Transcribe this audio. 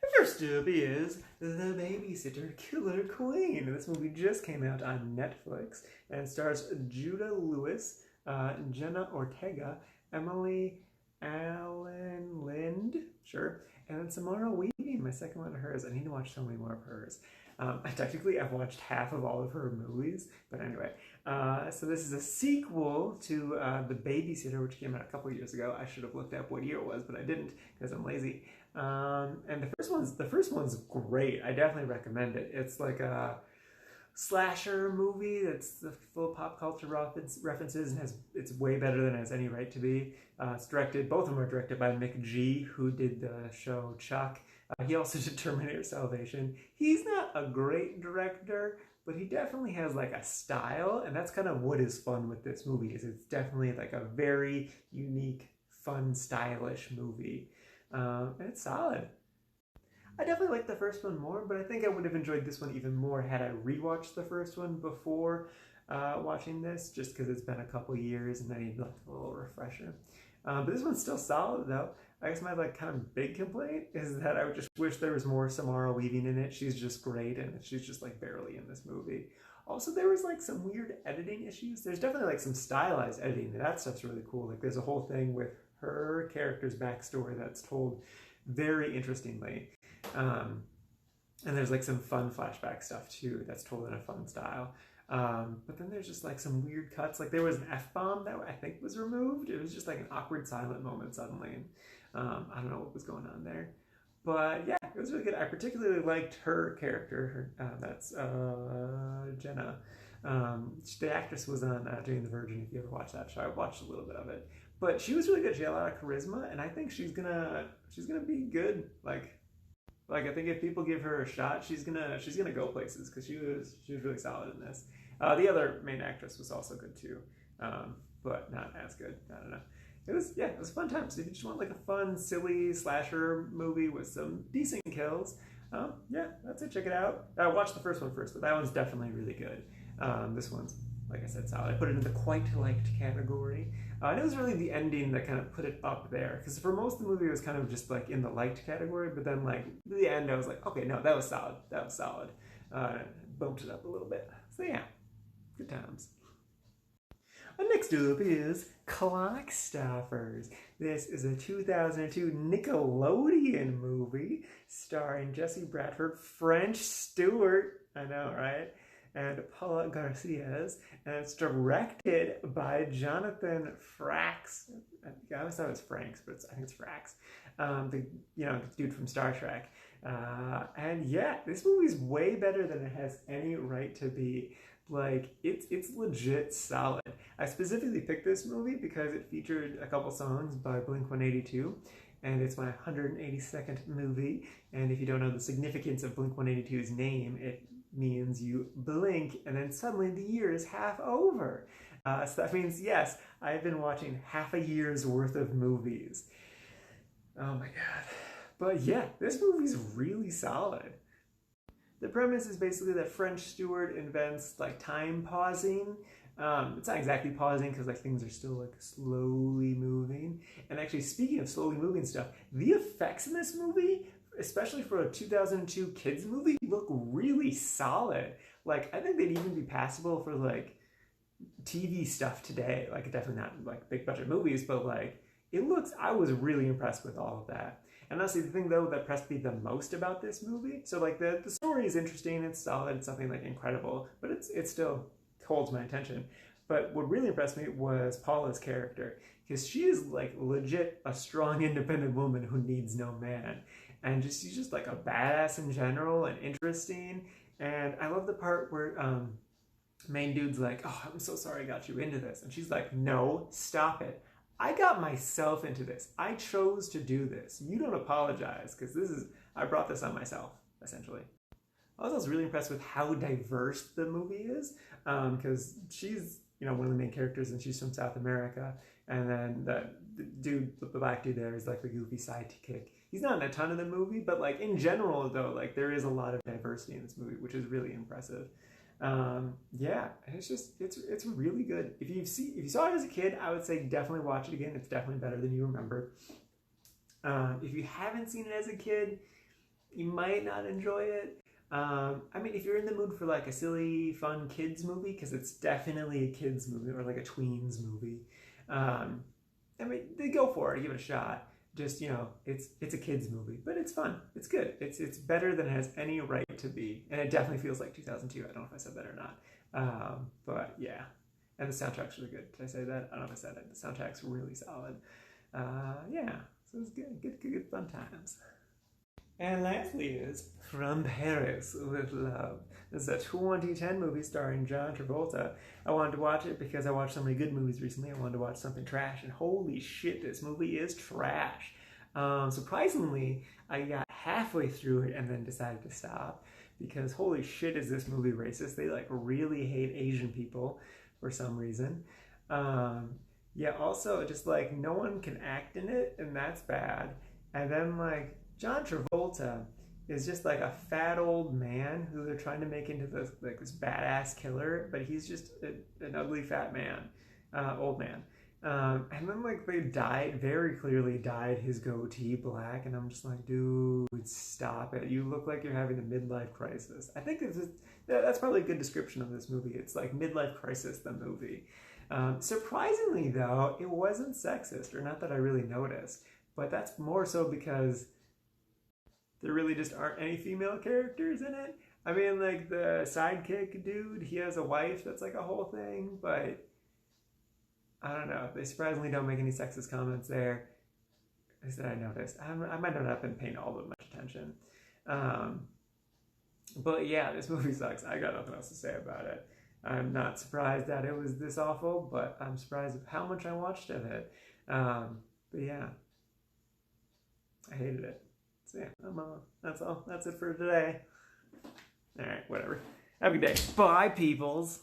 First up is The Babysitter Killer Queen. This movie just came out on Netflix and stars Judah Lewis, Jenna Ortega, Emily Allen Lind, sure, and then Samara Weaving, my second one of hers. I need to watch so many more of hers. I've watched half of all of her movies, but anyway. So this is a sequel to The Babysitter, which came out a couple years ago. I should have looked up what year it was, but I didn't because I'm lazy. And the first one's great. I definitely recommend it. It's like a slasher movie that's full of pop culture references and it's way better than it has any right to be. Both of them are directed by Mick G, who did the show Chuck. He also did Terminator Salvation. He's not a great director, but he definitely has like a style, and that's kind of what is fun with this movie. Is it's definitely like a very unique, fun, stylish movie, and it's solid. I definitely like the first one more, but I think I would have enjoyed this one even more had I rewatched the first one before watching this, just because it's been a couple years and I need like a little refresher. But this one's still solid though. I guess my like kind of big complaint is that I would just wish there was more Samara Weaving in it. She's just great, and she's just like barely in this movie. Also, there was like some weird editing issues. There's definitely like some stylized editing, and that stuff's really cool. Like there's a whole thing with her character's backstory that's told very interestingly. And there's like some fun flashback stuff too that's told in a fun style. But then there's just like some weird cuts. Like there was an F-bomb that I think was removed. It was just like an awkward silent moment suddenly. I don't know what was going on there. But yeah, it was really good. I particularly liked her character. That's Jenna. The actress was on Jane the Virgin, if you ever watched that show. I watched a little bit of it. But she was really good. She had a lot of charisma, and I think she's gonna be good. Like I think if people give her a shot, she's gonna go places because she was really solid in this. The other main actress was also good too, but not as good. I don't know. It was a fun time. So if you just want like a fun, silly slasher movie with some decent kills, yeah, that's it. Check it out. Watch the first one first, but that one's definitely really good. This one's, like I said, solid. I put it in the quite liked category. And it was really the ending that kind of put it up there. Because for most of the movie, it was kind of just like in the liked category. But then like the end, I was like, okay, no, that was solid. That was solid. Bumped it up a little bit. So yeah, good times. Next up is Clockstoppers. This is a 2002 Nickelodeon movie starring Jesse Bradford, French Stewart, I know, right? And Paula Garcias, and it's directed by Jonathan Frakes. I always thought it was Franks, but I think it's Frakes. The dude from Star Trek. And yeah, this movie's way better than it has any right to be. Like it's legit solid. I specifically picked this movie because it featured a couple songs by Blink-182, and it's my 182nd movie. And if you don't know the significance of Blink-182's name, it means you blink and then suddenly the year is half over. So that means, yes, I've been watching half a year's worth of movies. Oh my god. But yeah, this movie's really solid. The premise is basically that French Stewart invents like time pausing. It's not exactly pausing because like things are still like slowly moving. And actually, speaking of slowly moving stuff, the effects in this movie, especially for a 2002 kids movie, look really solid. Like I think they'd even be passable for like TV stuff today. Like definitely not like big budget movies, but like I was really impressed with all of that. And honestly, the thing though that impressed me the most about this movie, so like the story is interesting, it's solid, it's nothing like incredible, but it still holds my attention. But what really impressed me was Paula's character, because she is like legit a strong, independent woman who needs no man. And she's just like a badass in general and interesting. And I love the part where main dude's like, oh, I'm so sorry I got you into this. And she's like, no, stop it. I got myself into this. I chose to do this. You don't apologize, because I brought this on myself, essentially. I was also really impressed with how diverse the movie is, because she's, one of the main characters, and she's from South America, and then the black dude there is like the goofy sidekick. He's not in a ton of the movie, but like in general though, like there is a lot of diversity in this movie, which is really impressive. Yeah, it's really good. If you saw it as a kid, I would say definitely watch it again. It's definitely better than you remember. If you haven't seen it as a kid, you might not enjoy it. I mean, if you're in the mood for like a silly, fun kids movie, because it's definitely a kids movie or like a tweens movie. Um, I mean, they go for it, give it a shot. Just it's a kids movie, but it's fun. It's good. It's better than it has any right to be, and it definitely feels like 2002. I don't know if I said that or not, but yeah. And the soundtrack's really good. Did I say that? I don't know if I said it. The soundtrack's really solid. Yeah, so it's good fun times. And lastly is From Paris with Love. This is a 2010 movie starring John Travolta. I wanted to watch it because I watched so many good movies recently. I wanted to watch something trash, and holy shit, this movie is trash. Surprisingly, I got halfway through it and then decided to stop because holy shit, is this movie racist? They like really hate Asian people for some reason. Yeah, also just like no one can act in it, and that's bad. And then like John Travolta is just like a fat old man who they're trying to make into this badass killer, but he's just an ugly fat man, old man. And then like they very clearly dyed his goatee black, and I'm just like, dude, stop it! You look like you're having a midlife crisis. I think that's probably a good description of this movie. It's like midlife crisis, the movie. Surprisingly though, it wasn't sexist, or not that I really noticed, but that's more so because there really just aren't any female characters in it. I mean, like the sidekick dude, he has a wife that's like a whole thing, but I don't know. They surprisingly don't make any sexist comments there. At least that I noticed. I might not have been paying all that much attention. But yeah, this movie sucks. I got nothing else to say about it. I'm not surprised that it was this awful, but I'm surprised at how much I watched of it. But yeah, I hated it. So yeah, that's all. That's it for today. All right, whatever. Have a good day. Bye, peoples.